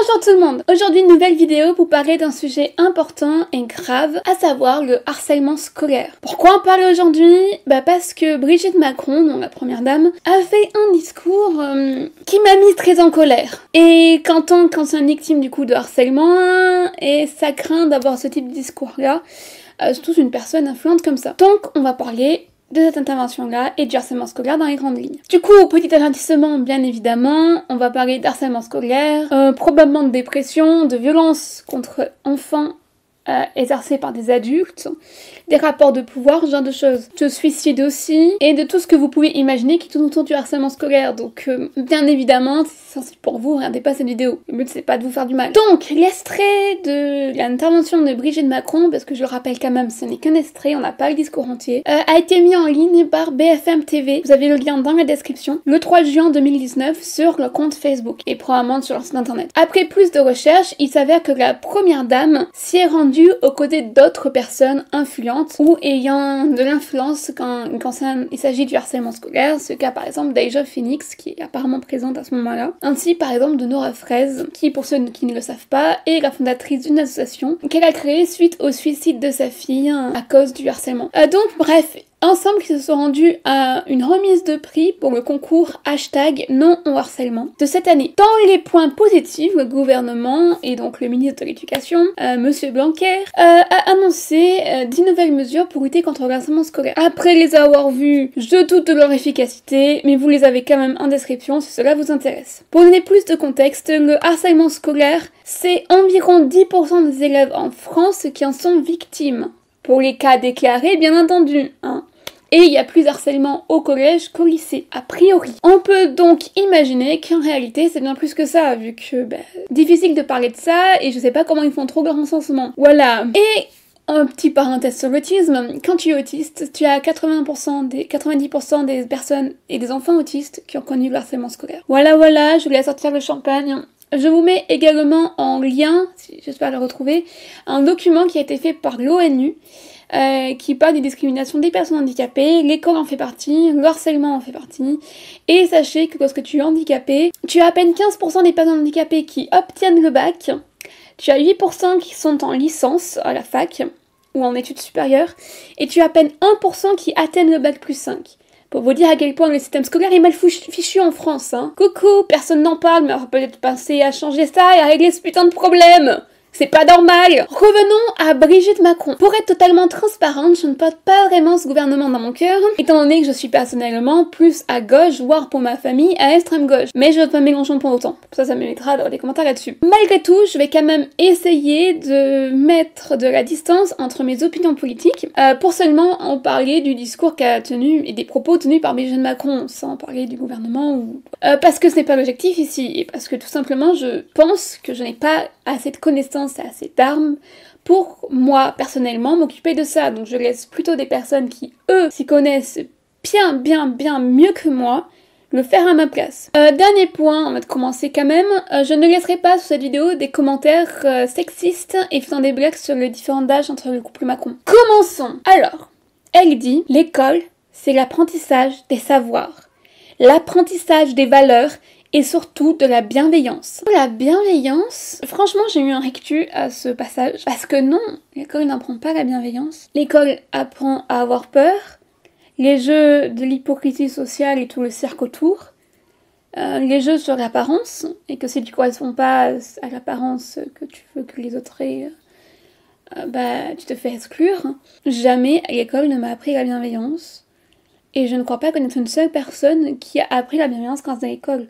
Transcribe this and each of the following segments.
Bonjour tout le monde. Aujourd'hui, une nouvelle vidéo pour parler d'un sujet important et grave, à savoir le harcèlement scolaire. Pourquoi en parler aujourd'hui? Parce que Brigitte Macron, donc la première dame, a fait un discours qui m'a mis très en colère. Et quand c'est une victime du coup de harcèlement, et ça craint d'avoir ce type de discours-là, surtout une personne influente comme ça. Donc, on va parler de cette intervention-là et du harcèlement scolaire dans les grandes lignes. Du coup, petit avertissement, bien évidemment, on va parler d'harcèlement scolaire, probablement de dépression, de violence contre enfants exercés par des adultes, des rapports de pouvoir, ce genre de choses, de suicide aussi, et de tout ce que vous pouvez imaginer qui tourne autour du harcèlement scolaire. Donc, bien évidemment, c'est sensible pour vous, regardez pas cette vidéo. Le but, c'est pas de vous faire du mal. Donc, l'extrait de l'intervention de Brigitte Macron, parce que je le rappelle quand même, ce n'est qu'un extrait, on n'a pas le discours entier, a été mis en ligne par BFM TV. Vous avez le lien dans la description, le 3 juin 2019, sur le compte Facebook, et probablement sur leur site internet. Après plus de recherches, il s'avère que la première dame s'y est rendue aux côtés d'autres personnes influentes ou ayant de l'influence quand il s'agit du harcèlement scolaire, ce cas par exemple d'Aïja Phoenix qui est apparemment présente à ce moment-là, ainsi par exemple de Nora Fraise qui, pour ceux qui ne le savent pas, est la fondatrice d'une association qu'elle a créée suite au suicide de sa fille à cause du harcèlement. Donc bref, ensemble, ils se sont rendus à une remise de prix pour le concours #non au harcèlement de cette année. Dans les points positifs, le gouvernement et donc le ministre de l'Éducation, Monsieur Blanquer, a annoncé 10 nouvelles mesures pour lutter contre le harcèlement scolaire. Après les avoir vues, je doute de leur efficacité, mais vous les avez quand même en description si cela vous intéresse. Pour donner plus de contexte, le harcèlement scolaire, c'est environ 10% des élèves en France qui en sont victimes. Pour les cas déclarés, bien entendu, hein. Et il y a plus de harcèlement au collège qu'au lycée, a priori. On peut donc imaginer qu'en réalité, c'est bien plus que ça, vu que, difficile de parler de ça, et je sais pas comment ils font trop leur recensement. Voilà. Et, un petit parenthèse sur l'autisme, quand tu es autiste, tu as 90% des personnes et des enfants autistes qui ont connu le harcèlement scolaire. Voilà, je voulais sortir le champagne. Je vous mets également en lien, si j'espère le retrouver, un document qui a été fait par l'ONU, qui parle des discriminations des personnes handicapées. L'école en fait partie, le harcèlement en fait partie. Et sachez que lorsque tu es handicapé, tu as à peine 15% des personnes handicapées qui obtiennent le bac, tu as 8% qui sont en licence à la fac ou en études supérieures, et tu as à peine 1% qui atteignent le bac plus 5. Pour vous dire à quel point le système scolaire est mal fichu en France, hein. Coucou, personne n'en parle, mais on va peut-être penser à changer ça et à régler ce putain de problème. C'est pas normal. Revenons à Brigitte Macron. Pour être totalement transparente, je ne porte pas vraiment ce gouvernement dans mon cœur, étant donné que je suis personnellement plus à gauche, voire pour ma famille, à extrême gauche. Mais je ne veux pas mélanger pour autant. Ça me mettra dans les commentaires là-dessus. Malgré tout, je vais quand même essayer de mettre de la distance entre mes opinions politiques, pour seulement en parler du discours qu'a tenu et des propos tenus par Brigitte Macron, sans parler du gouvernement ou... parce que ce n'est pas l'objectif ici, et parce que tout simplement, je pense que je n'ai pas assez de connaissances et assez d'armes pour moi personnellement m'occuper de ça, donc je laisse plutôt des personnes qui eux s'y connaissent bien mieux que moi le faire à ma place. Dernier point, on va commencer quand même, je ne laisserai pas sur cette vidéo des commentaires sexistes et faisant des blagues sur les différents âges entre le couple Macron. Commençons. Alors, elle dit, l'école c'est l'apprentissage des savoirs, l'apprentissage des valeurs et surtout de la bienveillance. La bienveillance, franchement j'ai eu un rectus à ce passage, parce que non, l'école n'apprend pas la bienveillance. L'école apprend à avoir peur, les jeux de l'hypocrisie sociale et tout le cirque autour, les jeux sur l'apparence, et que si tu ne corresponds pas à l'apparence que tu veux que les autres aient, tu te fais exclure. Jamais l'école ne m'a appris la bienveillance, et je ne crois pas connaître une seule personne qui a appris la bienveillance grâce à l'école.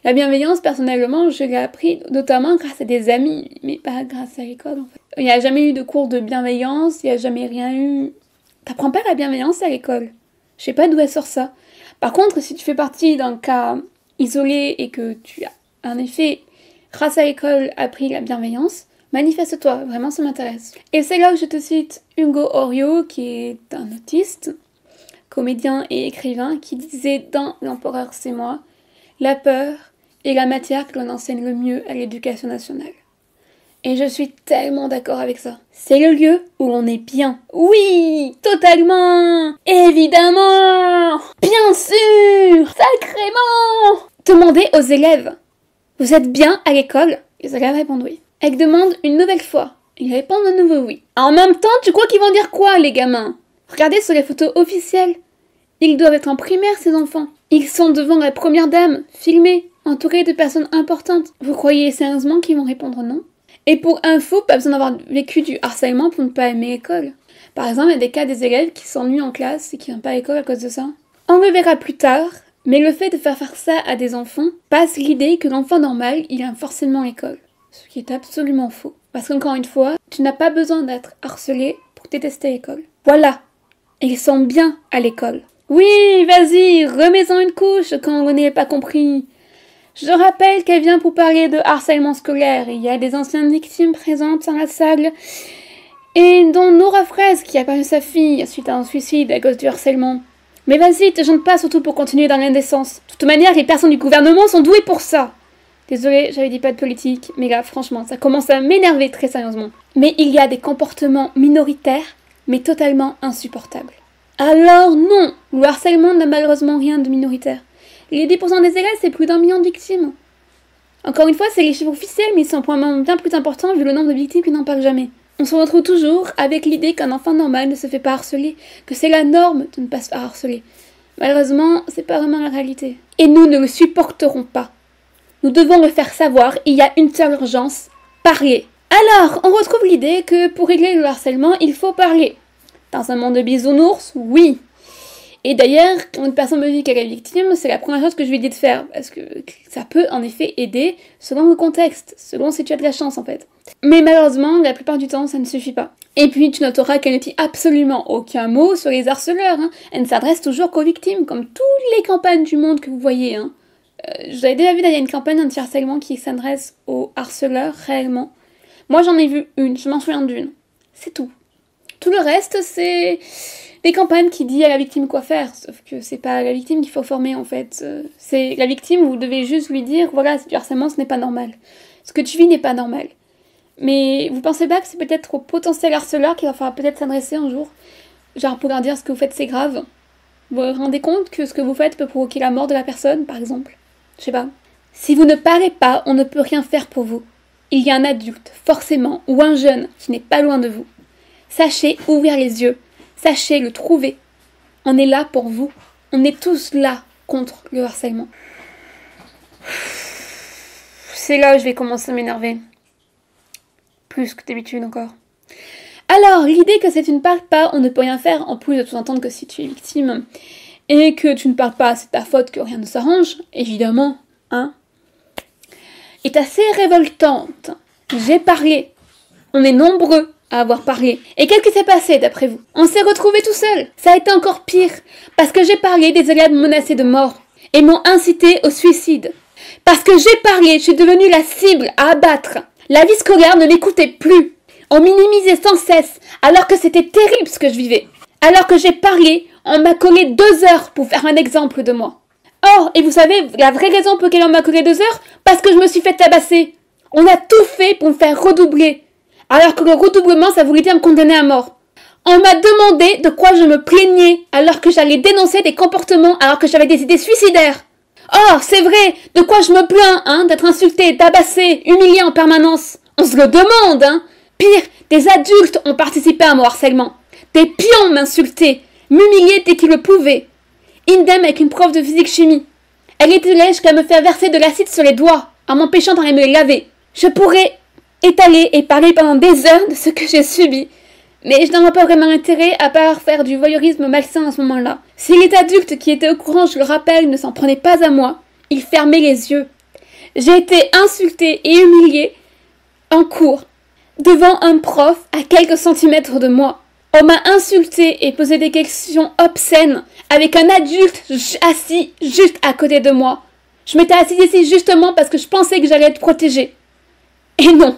La bienveillance, personnellement, je l'ai appris notamment grâce à des amis, mais pas grâce à l'école, en fait. Il n'y a jamais eu de cours de bienveillance, il n'y a jamais rien eu... T'apprends pas la bienveillance à l'école. Je sais pas d'où elle sort ça. Par contre, si tu fais partie d'un cas isolé et que tu as, en effet, grâce à l'école, appris la bienveillance, manifeste-toi, vraiment ça m'intéresse. Et c'est là où je te cite Hugo Orio, qui est un autiste, comédien et écrivain, qui disait dans L'Empereur c'est moi, la peur est la matière que l'on enseigne le mieux à l'éducation nationale. Et je suis tellement d'accord avec ça. C'est le lieu où l'on est bien. Oui, totalement, évidemment, bien sûr, sacrément. Demandez aux élèves, vous êtes bien à l'école? Les élèves répondent oui. Elle demande une nouvelle fois. Ils répondent de nouveau oui. En même temps, tu crois qu'ils vont dire quoi, les gamins? Regardez sur les photos officielles. Ils doivent être en primaire, ces enfants. Ils sont devant la première dame, filmés, entourés de personnes importantes. Vous croyez sérieusement qu'ils vont répondre non? Et pour info, pas besoin d'avoir vécu du harcèlement pour ne pas aimer l'école. Par exemple, il y a des cas des élèves qui s'ennuient en classe et qui n'aiment pas l'école à cause de ça. On le verra plus tard, mais le fait de faire ça à des enfants passe l'idée que l'enfant normal, il aime forcément l'école. Ce qui est absolument faux. Parce qu'encore une fois, tu n'as pas besoin d'être harcelé pour détester l'école. Voilà. Ils sont bien à l'école. Oui, vas-y, remets-en une couche quand on n'est pas compris. Je rappelle qu'elle vient pour parler de harcèlement scolaire. Il y a des anciennes victimes présentes dans la salle, et dont Nora Fraise qui a perdu sa fille suite à un suicide à cause du harcèlement. Mais vas-y, te gêne pas, surtout pour continuer dans l'indécence. De toute manière, les personnes du gouvernement sont douées pour ça. Désolée, j'avais dit pas de politique, mais là, franchement, ça commence à m'énerver très sérieusement. Mais il y a des comportements minoritaires, mais totalement insupportables. Alors non, le harcèlement n'a malheureusement rien de minoritaire. Les 10% des élèves, c'est plus d'1 million de victimes. Encore une fois, c'est les chiffres officiels, mais c'est un point bien plus important vu le nombre de victimes qui n'en parlent jamais. On se retrouve toujours avec l'idée qu'un enfant normal ne se fait pas harceler, que c'est la norme de ne pas se faire harceler. Malheureusement, c'est pas vraiment la réalité. Et nous ne le supporterons pas. Nous devons le faire savoir, il y a une seule urgence, parler. Alors, on retrouve l'idée que pour régler le harcèlement, il faut parler. Dans un monde de bisounours, oui. Et d'ailleurs, quand une personne me dit qu'elle est victime, c'est la première chose que je lui dis de faire, parce que ça peut en effet aider selon le contexte, selon si tu as de la chance en fait. Mais malheureusement, la plupart du temps, ça ne suffit pas. Et puis, tu noteras qu'elle ne dit absolument aucun mot sur les harceleurs. Elle ne s'adresse toujours qu'aux victimes, comme toutes les campagnes du monde que vous voyez. J'avais déjà vu d'ailleurs une campagne anti-harcèlement qui s'adresse aux harceleurs réellement. Moi, j'en ai vu une, je m'en souviens d'une. C'est tout. Tout le reste, c'est des campagnes qui disent à la victime quoi faire, sauf que c'est pas la victime qu'il faut former en fait. C'est la victime, vous devez juste lui dire, voilà, c'est du harcèlement, ce n'est pas normal. Ce que tu vis n'est pas normal. Mais vous pensez pas que c'est peut-être au potentiel harceleur qu'il va falloir peut-être s'adresser un jour, genre pour leur dire ce que vous faites c'est grave. Vous vous rendez compte que ce que vous faites peut provoquer la mort de la personne, par exemple? Je sais pas. Si vous ne parlez pas, on ne peut rien faire pour vous. Il y a un adulte, forcément, ou un jeune qui n'est pas loin de vous. Sachez ouvrir les yeux. Sachez le trouver. On est là pour vous. On est tous là contre le harcèlement. C'est là où je vais commencer à m'énerver. Plus que d'habitude encore. Alors, l'idée que si tu ne parles pas, on ne peut rien faire, en plus de tout entendre que si tu es victime, et que tu ne parles pas, c'est ta faute, que rien ne s'arrange, évidemment, est assez révoltante. J'ai parlé. On est nombreux à avoir parlé. Et qu'est-ce qui s'est passé d'après vous? On s'est retrouvés tout seuls. Ça a été encore pire, parce que j'ai parlé des élèves menacés de mort, et m'ont incité au suicide. Parce que j'ai parlé, je suis devenue la cible à abattre. La vie scolaire ne m'écoutait plus. On minimisait sans cesse, alors que c'était terrible ce que je vivais. Alors que j'ai parlé, on m'a collé 2 heures pour faire un exemple de moi. Or, et vous savez, la vraie raison pour laquelle on m'a collé 2 heures? Parce que je me suis fait tabasser. On a tout fait pour me faire redoubler. Alors que le redoublement, ça voulait dire me condamner à mort. On m'a demandé de quoi je me plaignais, alors que j'allais dénoncer des comportements, alors que j'avais des idées suicidaires. Or, c'est vrai, de quoi je me plains, d'être insultée, tabassée, humiliée en permanence. On se le demande, Pire, des adultes ont participé à mon harcèlement. Des pions m'insultaient, m'humiliaient dès qu'ils le pouvaient. Idem avec une prof de physique-chimie. Elle était là jusqu'à me faire verser de l'acide sur les doigts, en m'empêchant d'aller me les laver. Je pourrais étaler et parler pendant des heures de ce que j'ai subi, mais je n'en vois pas vraiment intérêt à part faire du voyeurisme malsain à ce moment-là. Si les adultes qui étaient au courant, je le rappelle, ne s'en prenaient pas à moi, ils fermaient les yeux. J'ai été insultée et humiliée en cours, devant un prof à quelques centimètres de moi. On m'a insultée et posé des questions obscènes avec un adulte assis juste à côté de moi. Je m'étais assise ici justement parce que je pensais que j'allais être protégée. Et non,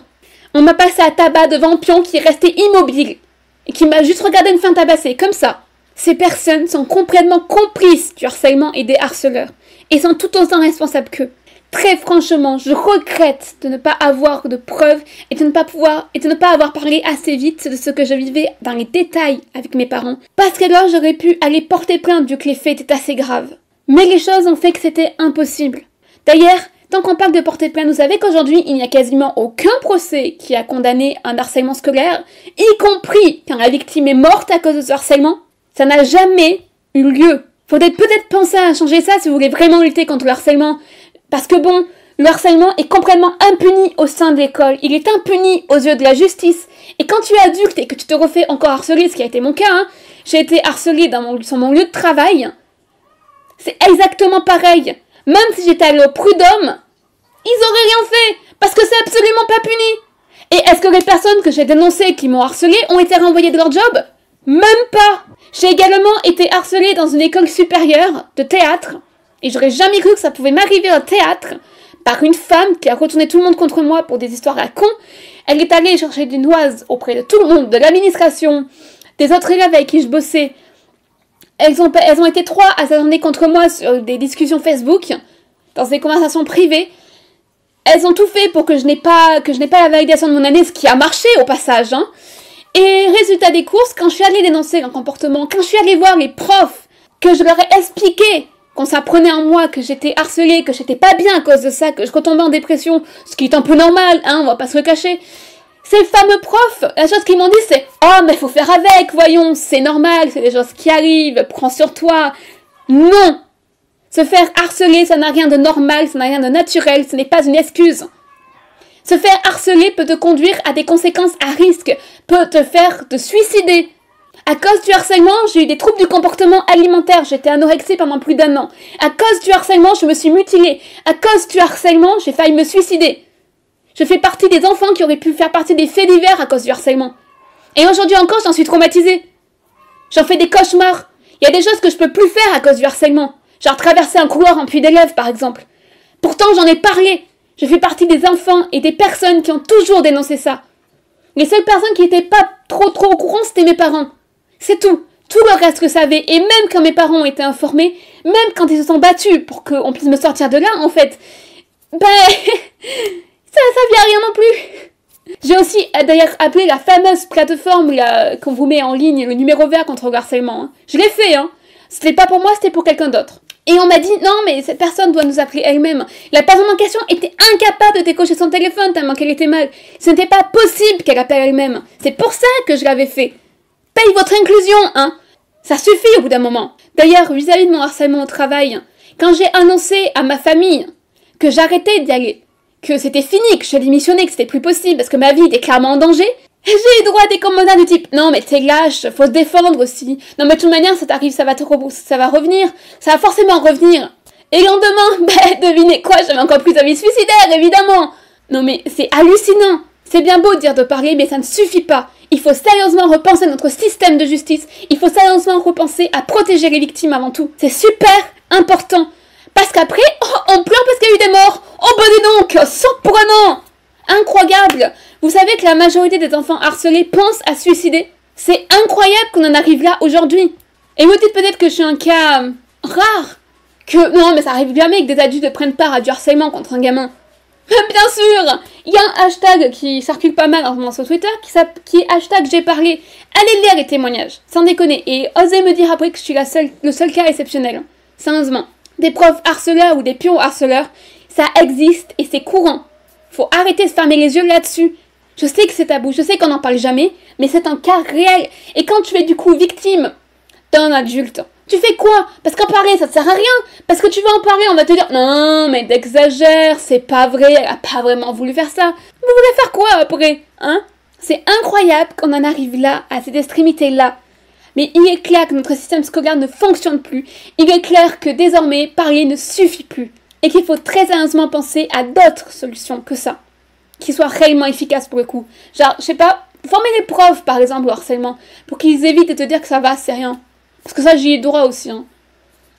on m'a passé à tabac devant un pion qui restait immobile et qui m'a juste regardé me faire tabasser, comme ça. Ces personnes sont complètement complices du harcèlement et des harceleurs et sont tout autant responsables qu'eux. Très franchement, je regrette de ne pas avoir de preuves et de ne pas avoir parlé assez vite de ce que je vivais dans les détails avec mes parents. Parce que là, j'aurais pu aller porter plainte vu que les faits étaient assez graves. Mais les choses ont fait que c'était impossible. D'ailleurs, Tant qu'on parle de porter plainte, vous savez qu'aujourd'hui, il n'y a quasiment aucun procès qui a condamné un harcèlement scolaire, y compris quand la victime est morte à cause de ce harcèlement. Ça n'a jamais eu lieu. Faudrait peut-être penser à changer ça si vous voulez vraiment lutter contre le harcèlement. Parce que bon, le harcèlement est complètement impuni au sein de l'école. Il est impuni aux yeux de la justice. Et quand tu es adulte et que tu te refais encore harceler, ce qui a été mon cas, hein, j'ai été harcelée sur mon lieu de travail. C'est exactement pareil. Même si j'étais allée au prud'homme, ils auraient rien fait. Parce que c'est absolument pas puni. Et est-ce que les personnes que j'ai dénoncées qui m'ont harcelée ont été renvoyées de leur job? Même pas. J'ai également été harcelée dans une école supérieure de théâtre. Et j'aurais jamais cru que ça pouvait m'arriver au théâtre. Par une femme qui a retourné tout le monde contre moi pour des histoires à con. Elle est allée chercher des noises auprès de tout le monde, de l'administration, des autres élèves avec qui je bossais. Elles ont été 3 à s'attarder contre moi sur des discussions Facebook, dans des conversations privées. Elles ont tout fait pour que je n'ai pas la validation de mon année, ce qui a marché au passage. Hein. Et résultat des courses, quand je suis allée dénoncer leur comportement, quand je suis allée voir les profs, que je leur ai expliqué qu'on s'apprenait en moi, que j'étais harcelée, que j'étais pas bien à cause de ça, que je retombais en dépression, ce qui est un peu normal, hein, on va pas se le cacher. Ces fameux profs, la chose qu'ils m'ont dit c'est « Oh, mais faut faire avec, voyons, c'est normal, c'est des choses qui arrivent, prends sur toi. » Non! Se faire harceler, ça n'a rien de normal, ça n'a rien de naturel, ce n'est pas une excuse. Se faire harceler peut te conduire à des conséquences à risque, peut te faire te suicider. À cause du harcèlement, j'ai eu des troubles du comportement alimentaire, j'étais anorexique pendant plus d'1 an. À cause du harcèlement, je me suis mutilée. À cause du harcèlement, j'ai failli me suicider. Je fais partie des enfants qui auraient pu faire partie des faits divers à cause du harcèlement. Et aujourd'hui encore, j'en suis traumatisée. J'en fais des cauchemars. Il y a des choses que je peux plus faire à cause du harcèlement. Genre traverser un couloir en puits d'élèves, par exemple. Pourtant, j'en ai parlé. Je fais partie des enfants et des personnes qui ont toujours dénoncé ça. Les seules personnes qui n'étaient pas trop au courant, c'était mes parents. C'est tout. Tout le reste que je savais. Et même quand mes parents ont été informés, même quand ils se sont battus pour qu'on puisse me sortir de là, en fait, ça vient rien non plus. J'ai aussi d'ailleurs appelé la fameuse plateforme qu'on vous met en ligne, le numéro vert contre le harcèlement. Hein. Je l'ai fait, hein. C'était pas pour moi, c'était pour quelqu'un d'autre. Et on m'a dit, non, mais cette personne doit nous appeler elle-même. La personne en question était incapable de décocher son téléphone tellement qu'elle était mal. Ce n'était pas possible qu'elle appelle elle-même. C'est pour ça que je l'avais fait. Paye votre inclusion, hein. Ça suffit au bout d'un moment. D'ailleurs, vis-à-vis de mon harcèlement au travail, quand j'ai annoncé à ma famille que j'arrêtais d'y aller, que c'était fini, que je démissionnais, que c'était plus possible parce que ma vie était clairement en danger, j'ai eu droit à des commentaires du type « Non mais t'es lâche, faut se défendre aussi. Non mais de toute manière, ça t'arrive, ça va revenir. Ça va forcément revenir. » Et le lendemain, devinez quoi, j'avais encore plus d'avis suicidaires, évidemment. Non mais c'est hallucinant. C'est bien beau de dire de parler, mais ça ne suffit pas. Il faut sérieusement repenser notre système de justice. Il faut sérieusement repenser à protéger les victimes avant tout. C'est super important. Parce qu'après, on pleure parce qu'il y a eu des morts. Oh bah dis donc, surprenant. Incroyable. Vous savez que la majorité des enfants harcelés pensent à se suicider. C'est incroyable qu'on en arrive là aujourd'hui. Et vous dites peut-être que je suis un cas rare. Non mais ça arrive jamais que des adultes prennent part à du harcèlement contre un gamin. Bien sûr. Il y a un hashtag qui circule pas mal en ce moment sur Twitter qui est hashtag j'ai parlé. Allez lire les témoignages, sans déconner. Et osez me dire après que je suis le seul cas exceptionnel. Sérieusement. Des profs harceleurs ou des pions harceleurs, ça existe et c'est courant. Faut arrêter de fermer les yeux là-dessus. Je sais que c'est tabou, je sais qu'on n'en parle jamais, mais c'est un cas réel. Et quand tu es du coup victime d'un adulte, tu fais quoi? Parce qu'en parler, ça ne sert à rien. Parce que tu vas en parler, on va te dire « Non, mais t'exagères, c'est pas vrai, elle a pas vraiment voulu faire ça. » Vous voulez faire quoi après, hein? C'est incroyable qu'on en arrive là, à cette extrémité-là. Mais il est clair que notre système scolaire ne fonctionne plus. Il est clair que désormais, parler ne suffit plus. Et qu'il faut très sérieusement penser à d'autres solutions que ça. Qui soient réellement efficaces pour le coup. Genre, je sais pas, former les profs par exemple au harcèlement. Pour qu'ils évitent de te dire que ça va, c'est rien. Parce que ça, j'y ai droit aussi. Hein.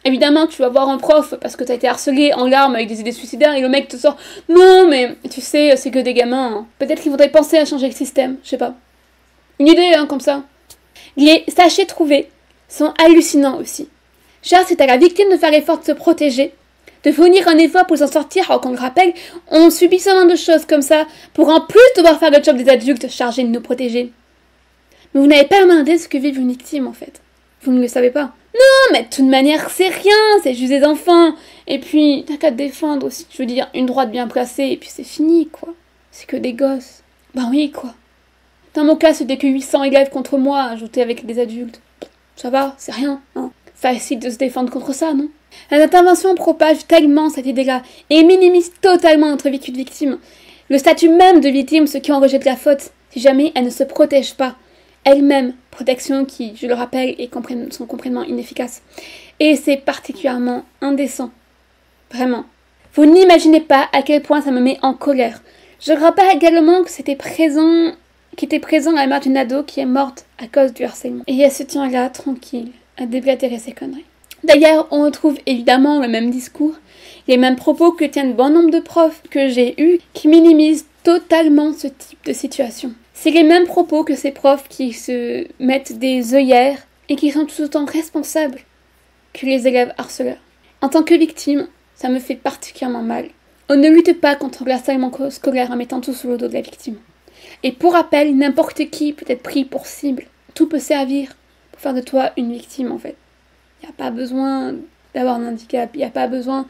Évidemment, tu vas voir un prof parce que t'as été harcelé en larmes avec des idées suicidaires et le mec te sort « Non, mais tu sais, c'est que des gamins. Hein. Peut-être qu'il faudrait penser à changer le système. » Je sais pas. Une idée, hein, comme ça. Les sachets trouvés sont hallucinants aussi. Genre, c'est à la victime de faire l'effort de se protéger, de fournir un effort pour s'en sortir, alors qu'on le rappelle, on subit seulement de choses comme ça pour en plus devoir faire le job des adultes chargés de nous protéger. Mais vous n'avez pas demandé ce que vit une victime en fait. Vous ne le savez pas. Non, mais de toute manière, c'est rien, c'est juste des enfants. Et puis, t'as qu'à te défendre aussi, je veux dire, une droite bien placée, et puis c'est fini, quoi. C'est que des gosses. Ben oui, quoi. Dans mon cas, c'était que 800 élèves contre moi, ajoutés avec des adultes. Ça va, c'est rien, hein. Facile de se défendre contre ça, non? L'intervention propage tellement cette idée-là, et minimise totalement notre vécu de victime. Le statut même de victime, ce qui en rejette la faute, si jamais elle ne se protège pas. Elle-même, protection qui, je le rappelle, sont complètement inefficaces. Et c'est particulièrement indécent. Vraiment. Vous n'imaginez pas à quel point ça me met en colère. Je rappelle également que était présent à la mort d'une ado qui est morte à cause du harcèlement. Et elle se tient là, tranquille, à déblatérer ses conneries. D'ailleurs, on retrouve évidemment le même discours, les mêmes propos que tiennent bon nombre de profs que j'ai eus qui minimisent totalement ce type de situation. C'est les mêmes propos que ces profs qui se mettent des œillères et qui sont tout autant responsables que les élèves harceleurs. En tant que victime, ça me fait particulièrement mal. On ne lutte pas contre le harcèlement scolaire en mettant tout sous le dos de la victime. Et pour rappel, n'importe qui peut être pris pour cible. Tout peut servir pour faire de toi une victime en fait. Il n'y a pas besoin d'avoir un handicap, il n'y a pas besoin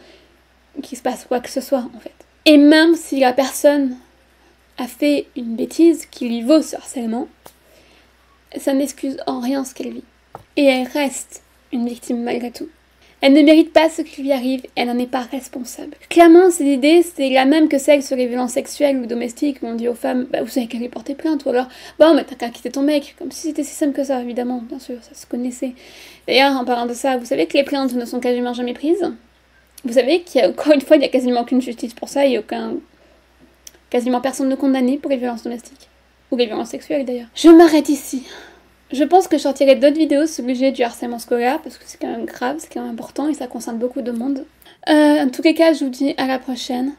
qu'il se passe quoi que ce soit en fait. Et même si la personne a fait une bêtise qui lui vaut ce harcèlement, ça n'excuse en rien ce qu'elle vit. Et elle reste une victime malgré tout. Elle ne mérite pas ce qui lui arrive, elle n'en est pas responsable. Clairement, cette idée, c'est la même que celle sur les violences sexuelles ou domestiques où on dit aux femmes, bah vous savez qu'elle est porter plainte, ou alors, bon, mais t'as qu'à quitter ton mec, comme si c'était si simple que ça, évidemment, bien sûr, ça se connaissait. D'ailleurs, en parlant de ça, vous savez que les plaintes ne sont quasiment jamais prises. Vous savez qu'il y a, encore une fois, il n'y a quasiment aucune justice pour ça, il n'y a quasiment personne ne condamné pour les violences domestiques. Ou les violences sexuelles, d'ailleurs. Je m'arrête ici. Je pense que je sortirai d'autres vidéos sur le sujet du harcèlement scolaire, parce que c'est quand même grave, c'est quand même important, et ça concerne beaucoup de monde. En tous les cas, je vous dis à la prochaine.